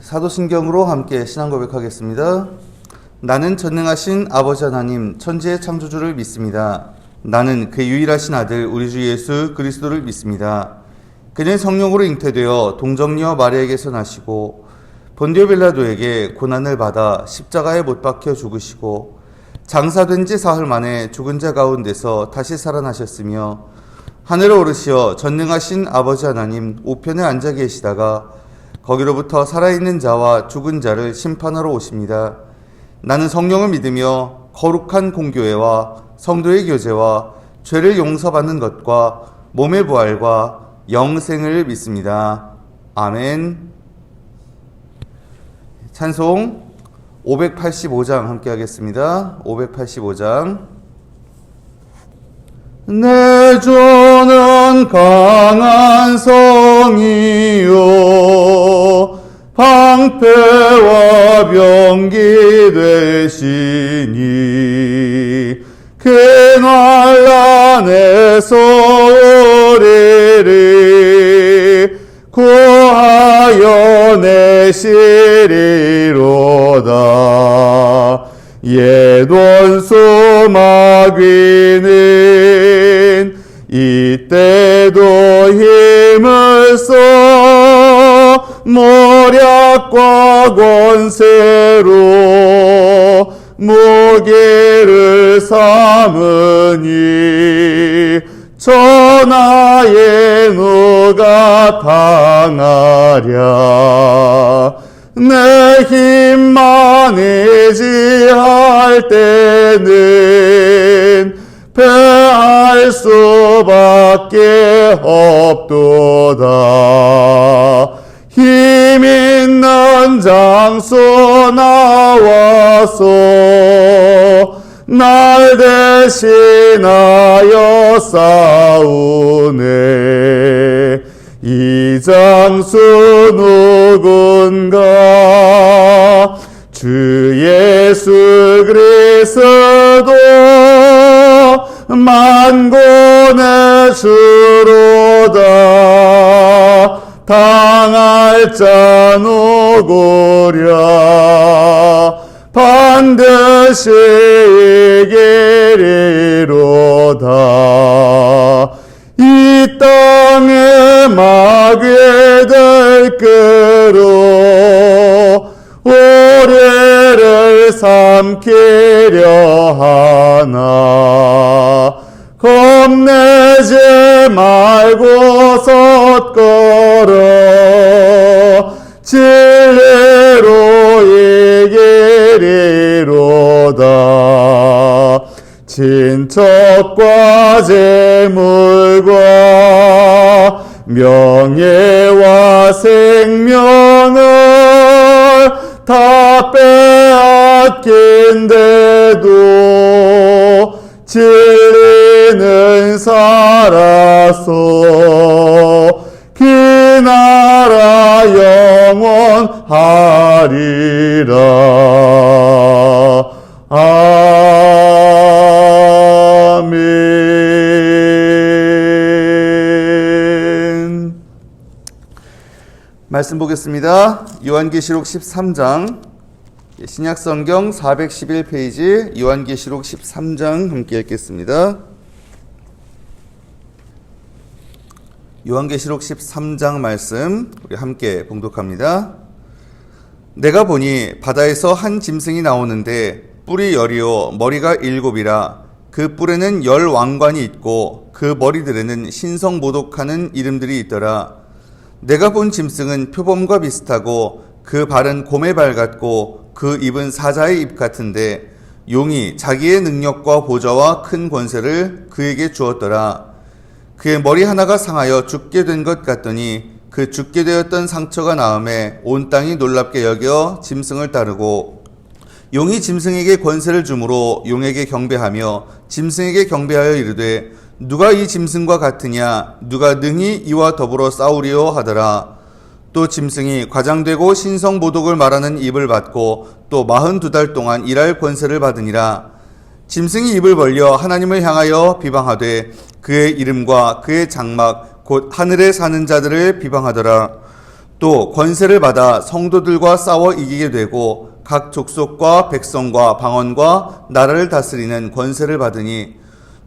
사도신경으로 함께 신앙 고백하겠습니다. 나는 전능하신 아버지 하나님 천지의 창조주를 믿습니다. 나는 그의 유일하신 아들 우리 주 예수 그리스도를 믿습니다. 그는 성령으로 잉태되어 동정녀 마리아에게서 나시고 본디오 빌라도에게 고난을 받아 십자가에 못 박혀 죽으시고 장사된 지 사흘 만에 죽은 자 가운데서 다시 살아나셨으며 하늘에 오르시어 전능하신 아버지 하나님 우편에 앉아 계시다가 거기로부터 살아있는 자와 죽은 자를 심판하러 오십니다. 나는 성령을 믿으며 거룩한 공교회와 성도의 교제와 죄를 용서받는 것과 몸의 부활과 영생을 믿습니다. 아멘. 찬송 585장 함께 하겠습니다. 585장. 내 주는 강한 성이요 방패와 병기 되시니 그 난란에서 우리를 구하여 내시리로다. 옛 원수 마귀는 이때도 힘을 써 모략과 권세로 무기를 삼으니 천하에 누가 당하랴. 내 힘만 의지할 때는 패할 수밖에 없도다. 힘 있는 장수 나와서 날 대신하여 싸우네. 이 장수 누군가 주 예수 그리스도 만군의 주로다. 당할 자 누구랴. 반드시 이기리로다. 이 땅에 마귀들 끌어 우리를 삼키려 하나. 겁내지 말고 섰걸어 진리로 이기리로다. 친척과 재물과 명예와 생명을 다 빼앗긴데도 진리는 살아서 그 나라 영원하리라. 아멘. 말씀 보겠습니다. 요한계시록 13장, 신약성경 411페이지 요한계시록 13장 함께 읽겠습니다. 요한계시록 13장 말씀 우리 함께 봉독합니다. 내가 보니 바다에서 한 짐승이 나오는데 뿔이 10이요 머리가 7이라. 그 뿔에는 10왕관이 있고 그 머리들에는 신성모독하는 이름들이 있더라. 내가 본 짐승은 표범과 비슷하고 그 발은 곰의 발 같고 그 입은 사자의 입 같은데 용이 자기의 능력과 보좌와 큰 권세를 그에게 주었더라. 그의 머리 하나가 상하여 죽게 된 것 같더니 그 죽게 되었던 상처가 나음에 온 땅이 놀랍게 여겨 짐승을 따르고 용이 짐승에게 권세를 주므로 용에게 경배하며 짐승에게 경배하여 이르되 누가 이 짐승과 같으냐. 누가 능히 이와 더불어 싸우리요 하더라. 또 짐승이 과장되고 신성모독을 말하는 입을 받고 또 42달 동안 일할 권세를 받으니라. 짐승이 입을 벌려 하나님을 향하여 비방하되 그의 이름과 그의 장막 곧 하늘에 사는 자들을 비방하더라. 또 권세를 받아 성도들과 싸워 이기게 되고 각 족속과 백성과 방언과 나라를 다스리는 권세를 받으니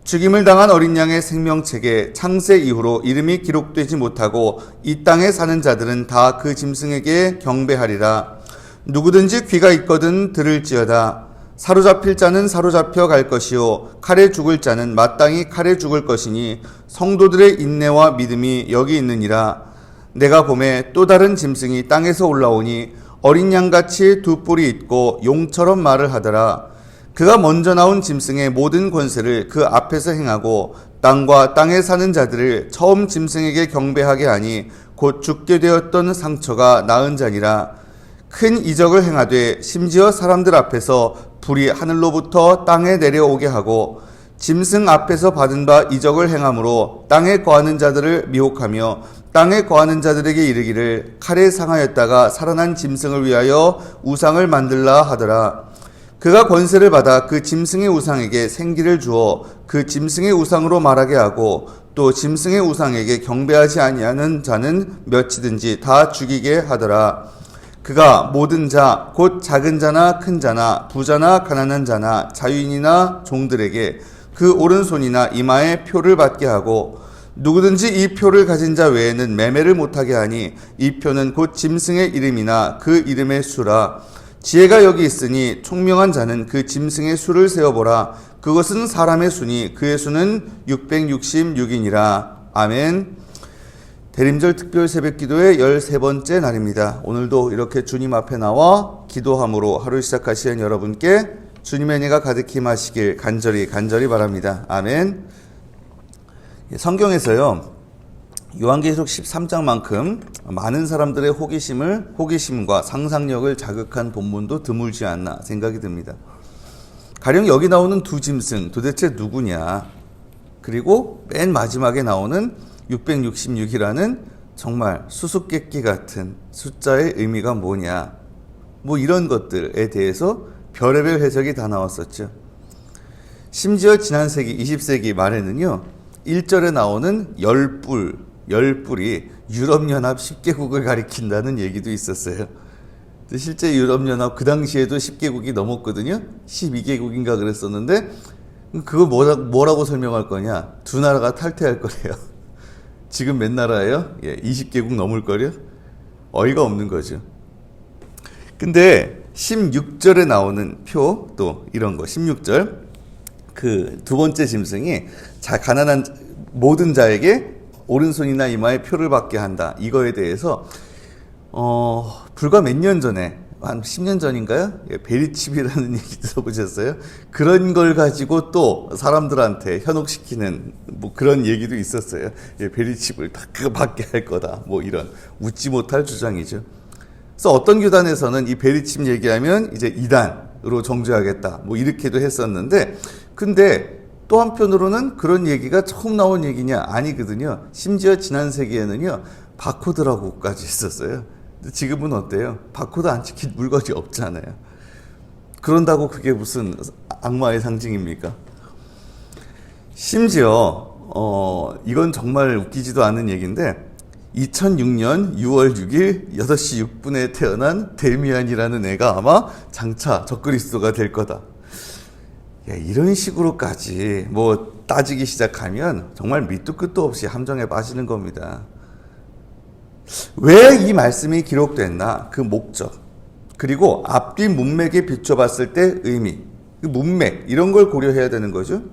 죽임을 당한 어린 양의 생명책에 창세 이후로 이름이 기록되지 못하고 이 땅에 사는 자들은 다 그 짐승에게 경배하리라. 누구든지 귀가 있거든 들을지어다. 사로잡힐 자는 사로잡혀 갈 것이요 칼에 죽을 자는 마땅히 칼에 죽을 것이니 성도들의 인내와 믿음이 여기 있느니라. 내가 보매 또 다른 짐승이 땅에서 올라오니 어린 양같이 두 뿔이 있고 용처럼 말을 하더라. 그가 먼저 나온 짐승의 모든 권세를 그 앞에서 행하고 땅과 땅에 사는 자들을 처음 짐승에게 경배하게 하니 곧 죽게 되었던 상처가 나은 자니라. 큰 이적을 행하되 심지어 사람들 앞에서 불이 하늘로부터 땅에 내려오게 하고 짐승 앞에서 받은 바 이적을 행함으로 땅에 거하는 자들을 미혹하며 땅에 거하는 자들에게 이르기를 칼에 상하였다가 살아난 짐승을 위하여 우상을 만들라 하더라. 그가 권세를 받아 그 짐승의 우상에게 생기를 주어 그 짐승의 우상으로 말하게 하고 또 짐승의 우상에게 경배하지 아니하는 자는 몇이든지 다 죽이게 하더라. 그가 모든 자, 곧 작은 자나 큰 자나 부자나 가난한 자나 자유인이나 종들에게 그 오른손이나 이마에 표를 받게 하고 누구든지 이 표를 가진 자 외에는 매매를 못하게 하니 이 표는 곧 짐승의 이름이나 그 이름의 수라. 지혜가 여기 있으니 총명한 자는 그 짐승의 수를 세어보라. 그것은 사람의 수니 그의 수는 666이니라. 아멘. 대림절 특별 새벽기도의 13번째 날입니다. 오늘도 이렇게 주님 앞에 나와 기도함으로 하루 시작하시는 여러분께 주님의 은혜가 가득히 임하시길 간절히 바랍니다. 아멘. 성경에서요, 요한계시록 13장만큼 많은 사람들의 호기심과 상상력을 자극한 본문도 드물지 않나 생각이 듭니다. 가령 여기 나오는 두 짐승 도대체 누구냐, 그리고 맨 마지막에 나오는 666이라는 정말 수수께끼 같은 숫자의 의미가 뭐냐, 뭐 이런 것들에 대해서 별의별 해석이 다 나왔었죠. 심지어 지난 세기 20세기 말에는요, 1절에 나오는 열뿔이 유럽연합 10개국을 가리킨다는 얘기도 있었어요. 실제 유럽연합 그 당시에도 10개국이 넘었거든요. 12개국인가 그랬었는데 그거 뭐라고 설명할 거냐? 두 나라가 탈퇴할 거래요. 지금 몇 나라예요? 20개국 넘을걸요? 어이가 없는 거죠. 근데 16절에 나오는 표, 또 이런 거 16절, 그 두 번째 짐승이 가난한 모든 자에게 오른손이나 이마에 표를 받게 한다, 이거에 대해서 불과 몇 년 전에, 한 10년 전인가요? 베리칩이라는 얘기 들어보셨어요? 그런 걸 가지고 또 사람들한테 현혹시키는 뭐 그런 얘기도 있었어요. 베리칩을 다 그거 받게 할 거다, 뭐 이런 웃지 못할 주장이죠. 그래서 어떤 교단에서는 이 베리칩 얘기하면 이제 이단으로 정죄하겠다, 뭐 이렇게도 했었는데, 근데 또 한편으로는 그런 얘기가 처음 나온 얘기냐? 아니거든요. 심지어 지난 세기에는요, 바코드라고까지 있었어요. 근데 지금은 어때요? 바코드 안 찍힌 물건이 없잖아요. 그런다고 그게 무슨 악마의 상징입니까? 심지어 이건 정말 웃기지도 않은 얘기인데, 2006년 6월 6일 8시 6분에 태어난 데미안이라는 애가 아마 장차 적그리스도가 될 거다. 이런 식으로까지 뭐 따지기 시작하면 정말 밑도 끝도 없이 함정에 빠지는 겁니다. 왜 이 말씀이 기록됐나? 그 목적, 그리고 앞뒤 문맥에 비춰봤을 때 의미, 그 문맥, 이런 걸 고려해야 되는 거죠.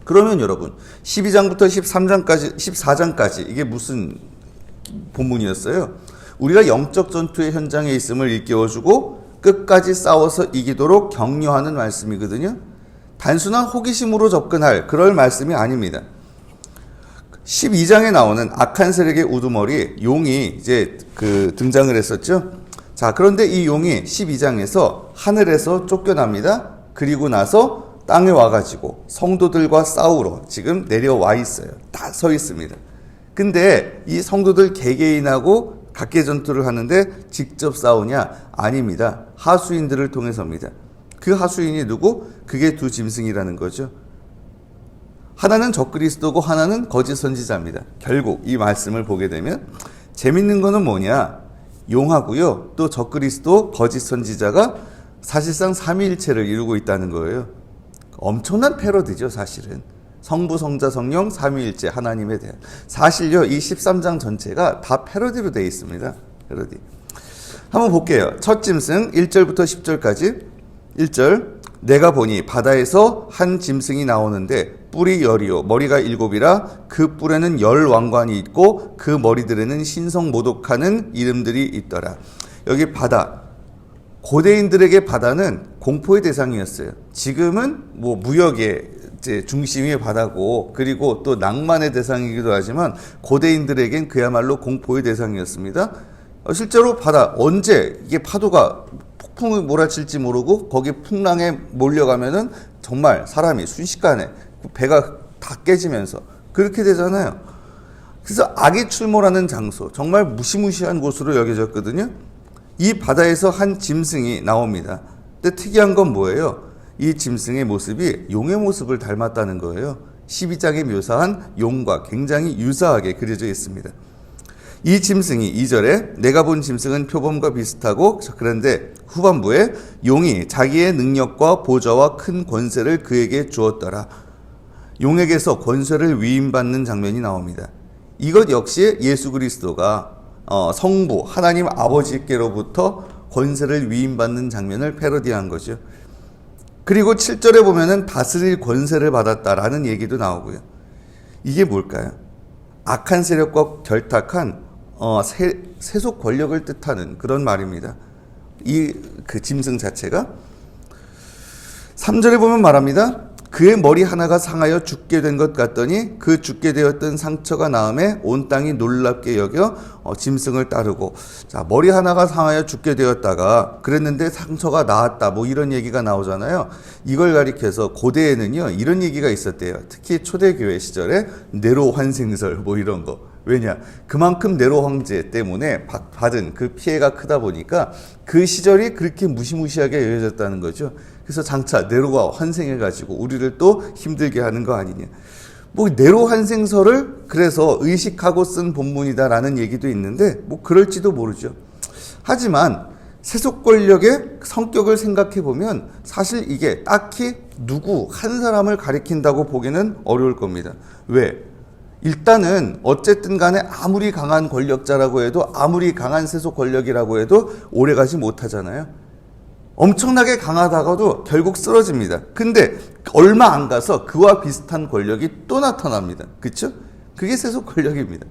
그러면 여러분, 12장부터 14장까지 이게 무슨 본문이었어요? 우리가 영적 전투의 현장에 있음을 일깨워주고 끝까지 싸워서 이기도록 격려하는 말씀이거든요. 단순한 호기심으로 접근할 그럴 말씀이 아닙니다. 12장에 나오는 악한 세력의 우두머리 용이 이제 등장을 했었죠. 자, 그런데 이 용이 12장에서 하늘에서 쫓겨납니다. 그리고 나서 땅에 와가지고 성도들과 싸우러 지금 내려와 있어요. 다 서 있습니다. 근데 이 성도들 개개인하고 각계 전투를 하는데 직접 싸우냐? 아닙니다. 하수인들을 통해서입니다. 그 하수인이 누구? 그게 두 짐승이라는 거죠. 하나는 적그리스도고 하나는 거짓 선지자입니다. 결국 이 말씀을 보게 되면 재밌는 거는 뭐냐? 용하고요. 또 적그리스도 거짓 선지자가 사실상 삼위일체를 이루고 있다는 거예요. 엄청난 패러디죠, 사실은. 성부, 성자, 성령, 삼위일체 하나님에 대한. 사실요, 이 13장 전체가 다 패러디로 되어 있습니다. 패러디. 한번 볼게요. 첫 짐승 1절부터 10절까지. 1절, 내가 보니 바다에서 한 짐승이 나오는데 뿔이 열이요 머리가 일곱이라 그 뿔에는 열 왕관이 있고 그 머리들에는 신성모독하는 이름들이 있더라. 여기 바다, 고대인들에게 바다는 공포의 대상이었어요. 지금은 뭐 무역의 이제 중심이 바다고 그리고 또 낭만의 대상이기도 하지만 고대인들에겐 그야말로 공포의 대상이었습니다. 실제로 바다, 언제 이게 파도가 폭풍이 몰아칠지 모르고 거기 풍랑에 몰려가면은 정말 사람이 순식간에 배가 다 깨지면서 그렇게 되잖아요. 그래서 악이 출몰하는 장소, 정말 무시무시한 곳으로 여겨졌거든요. 이 바다에서 한 짐승이 나옵니다. 근데 특이한 건 뭐예요? 이 짐승의 모습이 용의 모습을 닮았다는 거예요. 12장에 묘사한 용과 굉장히 유사하게 그려져 있습니다. 이 짐승이 2절에 내가 본 짐승은 표범과 비슷하고, 그런데 후반부에 용이 자기의 능력과 보좌와 큰 권세를 그에게 주었더라. 용에게서 권세를 위임받는 장면이 나옵니다. 이것 역시 예수 그리스도가 성부 하나님 아버지께로부터 권세를 위임받는 장면을 패러디한 거죠. 그리고 7절에 보면은 다스릴 권세를 받았다라는 얘기도 나오고요. 이게 뭘까요? 악한 세력과 결탁한 세속 권력을 뜻하는 그런 말입니다. 그 짐승 자체가 3절에 보면 말합니다. 그의 머리 하나가 상하여 죽게 된 것 같더니 그 죽게 되었던 상처가 나음에 온 땅이 놀랍게 여겨 짐승을 따르고, 자, 머리 하나가 상하여 죽게 되었다가 그랬는데 상처가 나았다, 뭐 이런 얘기가 나오잖아요. 이걸 가리켜서 고대에는요 이런 얘기가 있었대요. 특히 초대교회 시절에 네로 환생설 뭐 이런 거. 왜냐? 그만큼 네로 황제 때문에 받은 그 피해가 크다 보니까 그 시절이 그렇게 무시무시하게 여겨졌다는 거죠. 그래서 장차 네로가 환생해가지고 우리를 또 힘들게 하는 거 아니냐. 뭐 네로 환생설을 그래서 의식하고 쓴 본문이다라는 얘기도 있는데 뭐 그럴지도 모르죠. 하지만 세속 권력의 성격을 생각해 보면 사실 이게 딱히 누구 한 사람을 가리킨다고 보기는 어려울 겁니다. 왜? 일단은 어쨌든 간에 아무리 강한 권력자라고 해도, 아무리 강한 세속 권력이라고 해도 오래가지 못하잖아요. 엄청나게 강하다가도 결국 쓰러집니다. 근데 얼마 안 가서 그와 비슷한 권력이 또 나타납니다. 그렇죠? 그게 세속 권력입니다.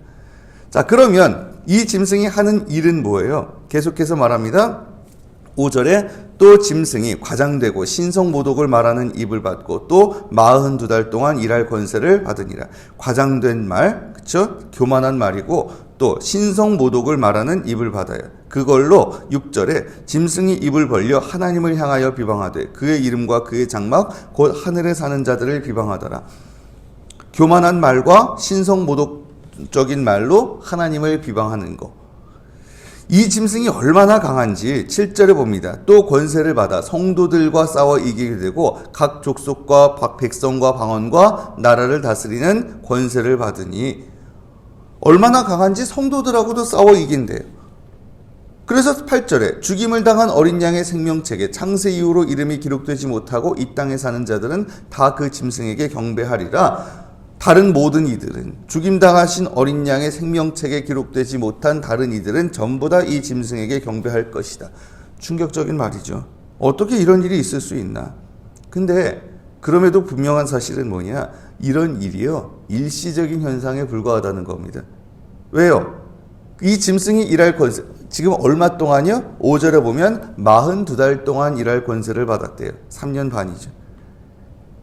자, 그러면 이 짐승이 하는 일은 뭐예요? 계속해서 말합니다. 5절에 또 짐승이 과장되고 신성모독을 말하는 입을 받고 또 42달 동안 일할 권세를 받으니라. 과장된 말, 그쵸? 교만한 말이고 또 신성모독을 말하는 입을 받아요. 그걸로 6절에 짐승이 입을 벌려 하나님을 향하여 비방하되 그의 이름과 그의 장막 곧 하늘에 사는 자들을 비방하더라. 교만한 말과 신성모독적인 말로 하나님을 비방하는 거. 이 짐승이 얼마나 강한지 7절에 봅니다. 또 권세를 받아 성도들과 싸워 이기게 되고 각 족속과 백성과 방언과 나라를 다스리는 권세를 받으니, 얼마나 강한지 성도들하고도 싸워 이긴대요. 그래서 8절에 죽임을 당한 어린 양의 생명책에 창세 이후로 이름이 기록되지 못하고 이 땅에 사는 자들은 다 그 짐승에게 경배하리라. 다른 모든 이들은, 죽임당하신 어린 양의 생명책에 기록되지 못한 다른 이들은 전부 다 이 짐승에게 경배할 것이다. 충격적인 말이죠. 어떻게 이런 일이 있을 수 있나? 근데 그럼에도 분명한 사실은 뭐냐? 이런 일이요, 일시적인 현상에 불과하다는 겁니다. 왜요? 이 짐승이 일할 권세, 지금 얼마 동안이요? 5절에 보면 42달 동안 일할 권세를 받았대요. 3년 반이죠.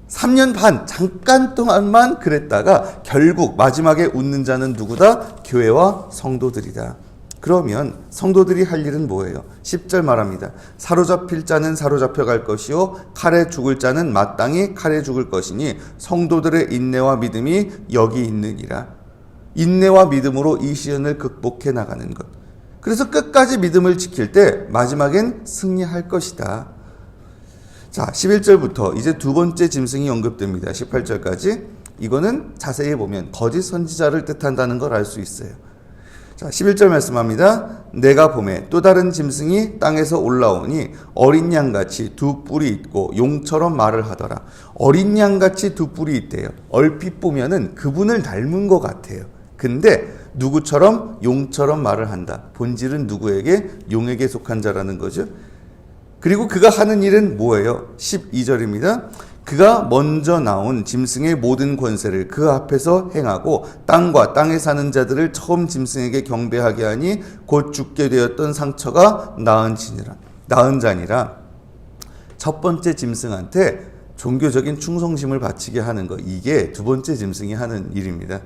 3년 반 잠깐 동안만 그랬다가 결국 마지막에 웃는 자는 누구다? 교회와 성도들이다. 그러면 성도들이 할 일은 뭐예요? 10절 말합니다. 사로잡힐 자는 사로잡혀 갈 것이요 칼에 죽을 자는 마땅히 칼에 죽을 것이니 성도들의 인내와 믿음이 여기 있느니라. 인내와 믿음으로 이 시련을 극복해 나가는 것. 그래서 끝까지 믿음을 지킬 때 마지막엔 승리할 것이다. 자, 11절부터 이제 두 번째 짐승이 언급됩니다. 18절까지. 이거는 자세히 보면 거짓 선지자를 뜻한다는 걸 알 수 있어요. 자, 11절 말씀합니다. 내가 봄에 또 다른 짐승이 땅에서 올라오니 어린 양같이 두 뿔이 있고 용처럼 말을 하더라. 어린 양같이 두 뿔이 있대요. 얼핏 보면은 그분을 닮은 것 같아요. 근데 누구처럼? 용처럼 말을 한다. 본질은 누구에게? 용에게 속한 자라는 거죠. 그리고 그가 하는 일은 뭐예요? 12절입니다. 그가 먼저 나온 짐승의 모든 권세를 그 앞에서 행하고 땅과 땅에 사는 자들을 처음 짐승에게 경배하게 하니 곧 죽게 되었던 상처가 나은 자니라. 첫 번째 짐승한테 종교적인 충성심을 바치게 하는 거, 이게 두 번째 짐승이 하는 일입니다.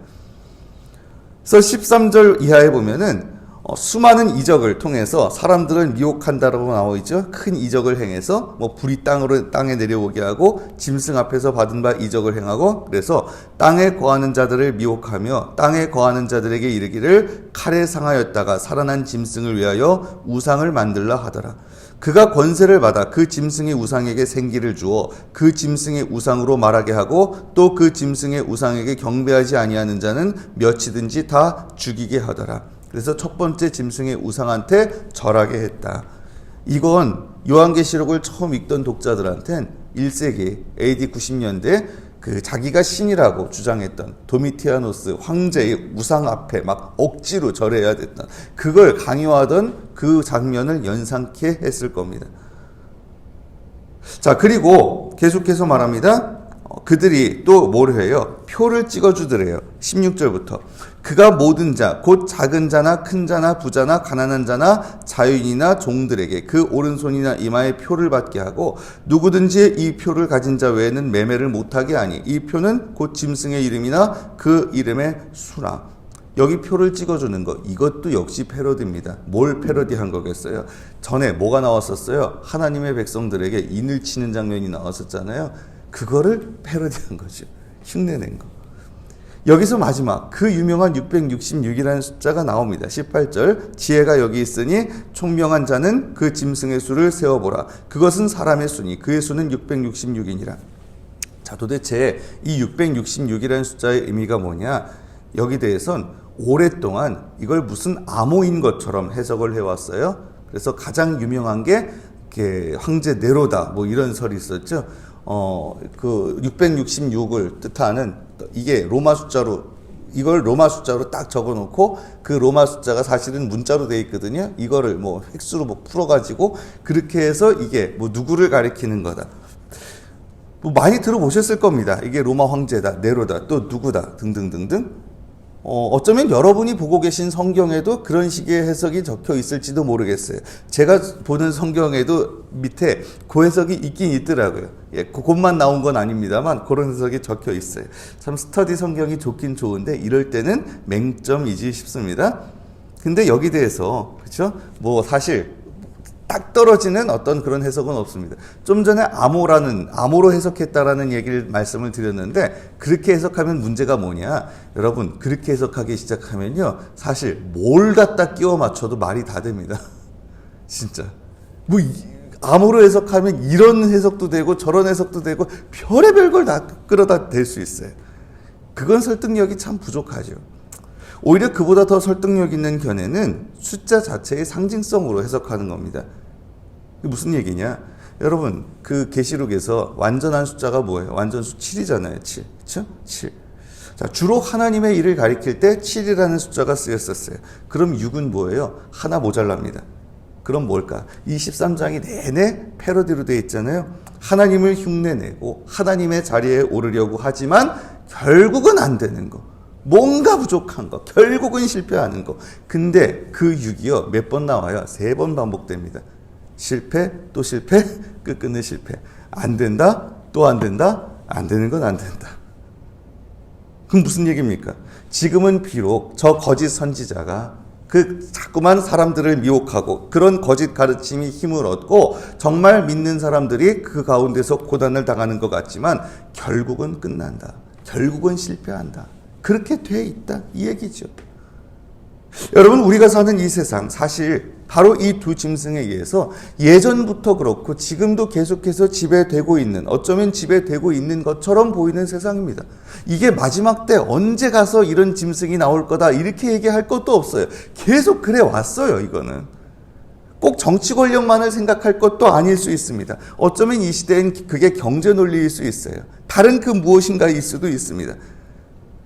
그래서 13절 이하에 보면은 수많은 이적을 통해서 사람들을 미혹한다라고 나와 있죠. 큰 이적을 행해서 불이 땅에 내려오게 하고 짐승 앞에서 받은 바 이적을 행하고, 그래서 땅에 거하는 자들을 미혹하며 땅에 거하는 자들에게 이르기를 칼에 상하였다가 살아난 짐승을 위하여 우상을 만들라 하더라. 그가 권세를 받아 그 짐승의 우상에게 생기를 주어 그 짐승의 우상으로 말하게 하고 또 그 짐승의 우상에게 경배하지 아니하는 자는 몇이든지 다 죽이게 하더라. 그래서 첫 번째 짐승의 우상한테 절하게 했다. 이건 요한계시록을 처음 읽던 독자들한텐 1세기 AD 90년대 그 자기가 신이라고 주장했던 도미티아노스 황제의 우상 앞에 막 억지로 절해야 됐던, 그걸 강요하던 그 장면을 연상케 했을 겁니다. 자, 그리고 계속해서 말합니다. 그들이 또 뭘 해요? 표를 찍어주더래요. 16절부터. 그가 모든 자, 곧 작은 자나 큰 자나 부자나 가난한 자나 자유인이나 종들에게 그 오른손이나 이마에 표를 받게 하고 누구든지 이 표를 가진 자 외에는 매매를 못하게 하니 이 표는 곧 짐승의 이름이나 그 이름의 수라. 여기 표를 찍어주는 거, 이것도 역시 패러디입니다. 뭘 패러디한 거겠어요? 전에 뭐가 나왔었어요? 하나님의 백성들에게 인을 치는 장면이 나왔었잖아요. 그거를 패러디한 거죠. 흉내낸 거. 여기서 마지막 그 유명한 666이라는 숫자가 나옵니다. 18절. 지혜가 여기 있으니 총명한 자는 그 짐승의 수를 세어보라. 그것은 사람의 수니 그의 수는 666이니라. 자, 도대체 이 666이라는 숫자의 의미가 뭐냐? 여기 대해선 오랫동안 이걸 무슨 암호인 것처럼 해석을 해왔어요. 그래서 가장 유명한 게 황제 네로다 이런 설이 있었죠. 그 666을 뜻하는, 이게 로마 숫자로, 이걸 로마 숫자로 딱 적어놓고 그 로마 숫자가 사실은 문자로 되어 있거든요. 이거를 획수로 풀어가지고 그렇게 해서 이게 누구를 가리키는 거다. 많이 들어보셨을 겁니다. 이게 로마 황제다, 네로다, 또 누구다 등등등등. 어쩌면 여러분이 보고 계신 성경에도 그런 식의 해석이 적혀 있을지도 모르겠어요. 제가 보는 성경에도 밑에 그 해석이 있긴 있더라고요. 그것만 나온 건 아닙니다만 그런 해석이 적혀 있어요. 참 스터디 성경이 좋긴 좋은데 이럴 때는 맹점이지 싶습니다. 근데 여기 대해서 그렇죠? 사실 딱 떨어지는 어떤 그런 해석은 없습니다. 좀 전에 암호로 해석했다라는 얘기를 말씀을 드렸는데, 그렇게 해석하면 문제가 뭐냐? 여러분, 그렇게 해석하기 시작하면요, 사실 뭘 갖다 끼워 맞춰도 말이 다 됩니다. 진짜. 암호로 해석하면 이런 해석도 되고 저런 해석도 되고 별의별 걸 다 끌어다 댈 수 있어요. 그건 설득력이 참 부족하죠. 오히려 그보다 더 설득력 있는 견해는 숫자 자체의 상징성으로 해석하는 겁니다. 무슨 얘기냐? 여러분, 그 계시록에서 완전한 숫자가 뭐예요? 완전수 7이잖아요. 7. 그렇죠? 7. 자, 주로 하나님의 일을 가리킬 때 7이라는 숫자가 쓰였었어요. 그럼 6은 뭐예요? 하나 모자랍니다. 그럼 뭘까? 이 13장이 내내 패러디로 되어 있잖아요. 하나님을 흉내내고 하나님의 자리에 오르려고 하지만 결국은 안 되는 거. 뭔가 부족한 거, 결국은 실패하는 거. 근데 그 6이요, 몇 번 나와요? 3번 반복됩니다. 실패, 또 실패, 끝끝내 실패. 안 된다, 또 안 된다, 안 되는 건 안 된다. 그럼 무슨 얘기입니까? 지금은 비록 저 거짓 선지자가 자꾸만 사람들을 미혹하고 그런 거짓 가르침이 힘을 얻고 정말 믿는 사람들이 그 가운데서 고난을 당하는 것 같지만 결국은 끝난다. 결국은 실패한다. 그렇게 돼 있다. 이 얘기죠. 여러분, 우리가 사는 이 세상, 사실 바로 이 두 짐승에 의해서 예전부터 그렇고 지금도 계속해서 지배되고 있는, 어쩌면 지배되고 있는 것처럼 보이는 세상입니다. 이게 마지막 때 언제 가서 이런 짐승이 나올 거다 이렇게 얘기할 것도 없어요. 계속 그래 왔어요. 이거는 꼭 정치 권력만을 생각할 것도 아닐 수 있습니다. 어쩌면 이 시대엔 그게 경제 논리일 수 있어요. 다른 그 무엇인가일 수도 있습니다.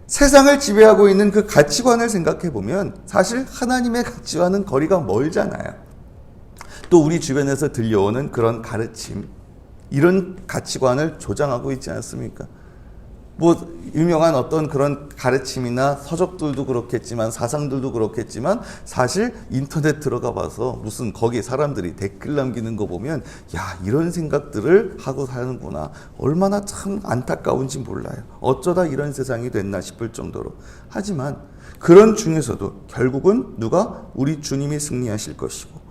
세상을 지배하고 있는 그 가치관을 생각해 보면 사실 하나님의 가치와는 거리가 멀잖아요. 또 우리 주변에서 들려오는 그런 가르침, 이런 가치관을 조장하고 있지 않습니까? 뭐 유명한 어떤 그런 가르침이나 서적들도 그렇겠지만 사상들도 그렇겠지만 사실 인터넷 들어가 봐서 무슨 거기 사람들이 댓글 남기는 거 보면 야, 이런 생각들을 하고 사는구나, 얼마나 참 안타까운지 몰라요. 어쩌다 이런 세상이 됐나 싶을 정도로. 하지만 그런 중에서도 결국은 누가? 우리 주님이 승리하실 것이고,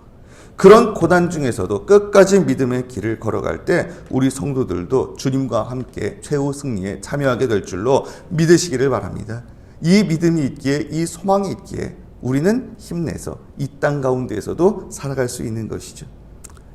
그런 고난 중에서도 끝까지 믿음의 길을 걸어갈 때 우리 성도들도 주님과 함께 최후 승리에 참여하게 될 줄로 믿으시기를 바랍니다. 이 믿음이 있기에, 이 소망이 있기에 우리는 힘내서 이 땅 가운데에서도 살아갈 수 있는 것이죠.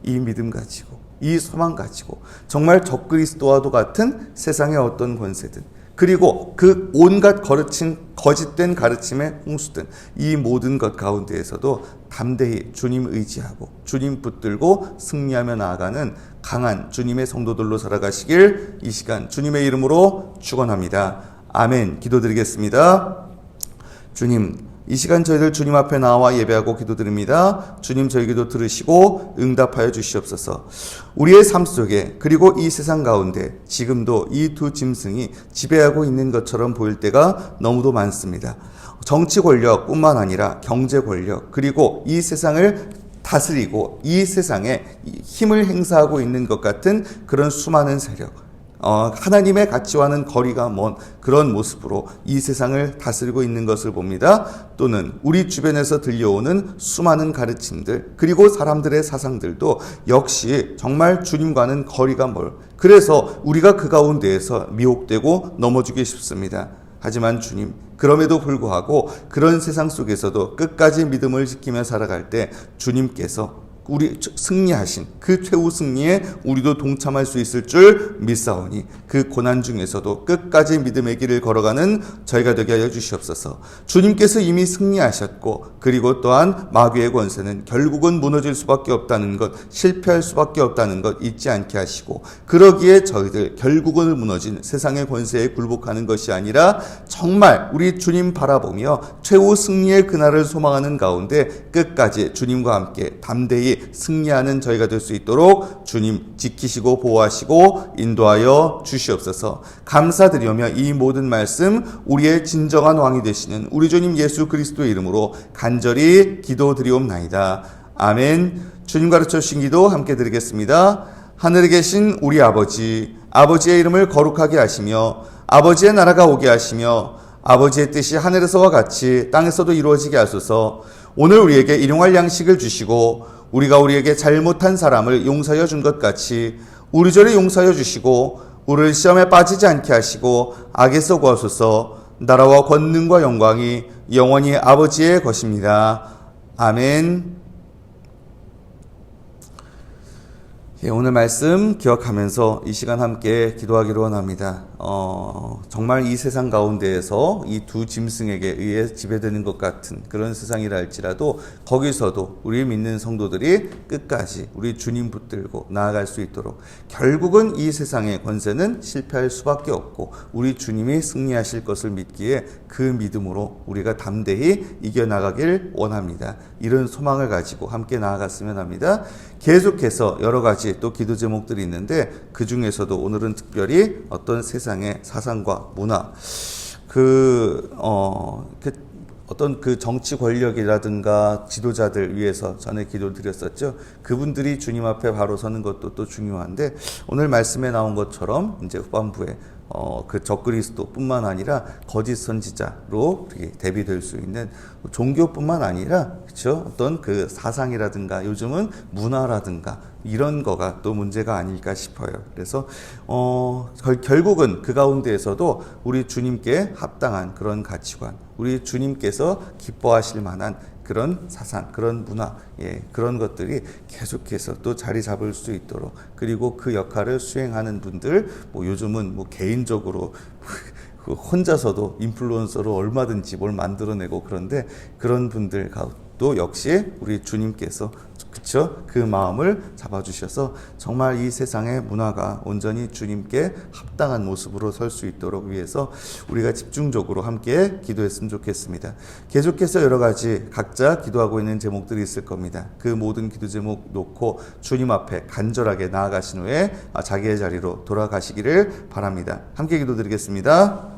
이 믿음 가지고, 이 소망 가지고 정말 적그리스도와도 같은 세상의 어떤 권세든, 그리고 그 온갖 거짓된 가르침의 홍수든, 이 모든 것 가운데에서도 담대히 주님 의지하고 주님 붙들고 승리하며 나아가는 강한 주님의 성도들로 살아가시길 이 시간 주님의 이름으로 축원합니다. 아멘. 기도드리겠습니다. 주님, 이 시간 저희들 주님 앞에 나와 예배하고 기도드립니다. 주님, 저희 기도 들으시고 응답하여 주시옵소서. 우리의 삶 속에, 그리고 이 세상 가운데 지금도 이 두 짐승이 지배하고 있는 것처럼 보일 때가 너무도 많습니다. 정치 권력뿐만 아니라 경제 권력, 그리고 이 세상을 다스리고 이 세상에 힘을 행사하고 있는 것 같은 그런 수많은 세력, 하나님의 가치와는 거리가 먼 그런 모습으로 이 세상을 다스리고 있는 것을 봅니다. 또는 우리 주변에서 들려오는 수많은 가르침들, 그리고 사람들의 사상들도 역시 정말 주님과는 거리가 멀, 그래서 우리가 그 가운데에서 미혹되고 넘어지기 쉽습니다. 하지만 주님, 그럼에도 불구하고 그런 세상 속에서도 끝까지 믿음을 지키며 살아갈 때 주님께서 우리 승리하신 그 최후 승리에 우리도 동참할 수 있을 줄 믿사오니, 그 고난 중에서도 끝까지 믿음의 길을 걸어가는 저희가 되게 하여 주시옵소서. 주님께서 이미 승리하셨고, 그리고 또한 마귀의 권세는 결국은 무너질 수밖에 없다는 것, 실패할 수밖에 없다는 것 잊지 않게 하시고, 그러기에 저희들 결국은 무너진 세상의 권세에 굴복하는 것이 아니라 정말 우리 주님 바라보며 최후 승리의 그날을 소망하는 가운데 끝까지 주님과 함께 담대히 승리하는 저희가 될 수 있도록 주님 지키시고 보호하시고 인도하여 주시옵소서. 감사드리며 이 모든 말씀 우리의 진정한 왕이 되시는 우리 주님 예수 그리스도의 이름으로 간절히 기도드리옵나이다. 아멘. 주님 가르쳐 주신 기도 함께 드리겠습니다. 하늘에 계신 우리 아버지, 아버지의 이름을 거룩하게 하시며 아버지의 나라가 오게 하시며 아버지의 뜻이 하늘에서와 같이 땅에서도 이루어지게 하소서. 오늘 우리에게 일용할 양식을 주시고 우리가 우리에게 잘못한 사람을 용서하여 준 것 같이 우리 죄를 용서하여 주시고 우리를 시험에 빠지지 않게 하시고 악에서 구하소서. 나라와 권능과 영광이 영원히 아버지의 것입니다. 아멘. 오늘 말씀 기억하면서 이 시간 함께 기도하기로 원합니다. 정말 이 세상 가운데에서 이 두 짐승에게 의해 지배되는 것 같은 그런 세상이라 할지라도 거기서도 우리 믿는 성도들이 끝까지 우리 주님 붙들고 나아갈 수 있도록, 결국은 이 세상의 권세는 실패할 수밖에 없고 우리 주님이 승리하실 것을 믿기에 그 믿음으로 우리가 담대히 이겨나가길 원합니다. 이런 소망을 가지고 함께 나아갔으면 합니다. 계속해서 여러 가지 또 기도 제목들이 있는데 그 중에서도 오늘은 특별히 어떤 세상의 사상과 문화, 어떤 그 정치 권력이라든가 지도자들 위해서 전에 기도를 드렸었죠. 그분들이 주님 앞에 바로 서는 것도 또 중요한데, 오늘 말씀에 나온 것처럼 이제 후반부에 그 적그리스도뿐만 아니라 거짓 선지자로 대비될 수 있는 종교뿐만 아니라, 그렇죠? 어떤 그 사상이라든가 요즘은 문화라든가 이런 거가 또 문제가 아닐까 싶어요. 그래서 결국은 그 가운데에서도 우리 주님께 합당한 그런 가치관, 우리 주님께서 기뻐하실 만한 그런 사상, 그런 문화, 그런 것들이 계속해서 또 자리 잡을 수 있도록, 그리고 그 역할을 수행하는 분들, 뭐 요즘은 뭐 개인적으로 그 혼자서도 인플루언서로 얼마든지 뭘 만들어내고, 그런데 그런 분들 도 역시 우리 주님께서 그쵸? 그 마음을 잡아주셔서 정말 이 세상의 문화가 온전히 주님께 합당한 모습으로 설 수 있도록 위해서 우리가 집중적으로 함께 기도했으면 좋겠습니다. 계속해서 여러 가지 각자 기도하고 있는 제목들이 있을 겁니다. 그 모든 기도 제목 놓고 주님 앞에 간절하게 나아가신 후에 자기의 자리로 돌아가시기를 바랍니다. 함께 기도드리겠습니다.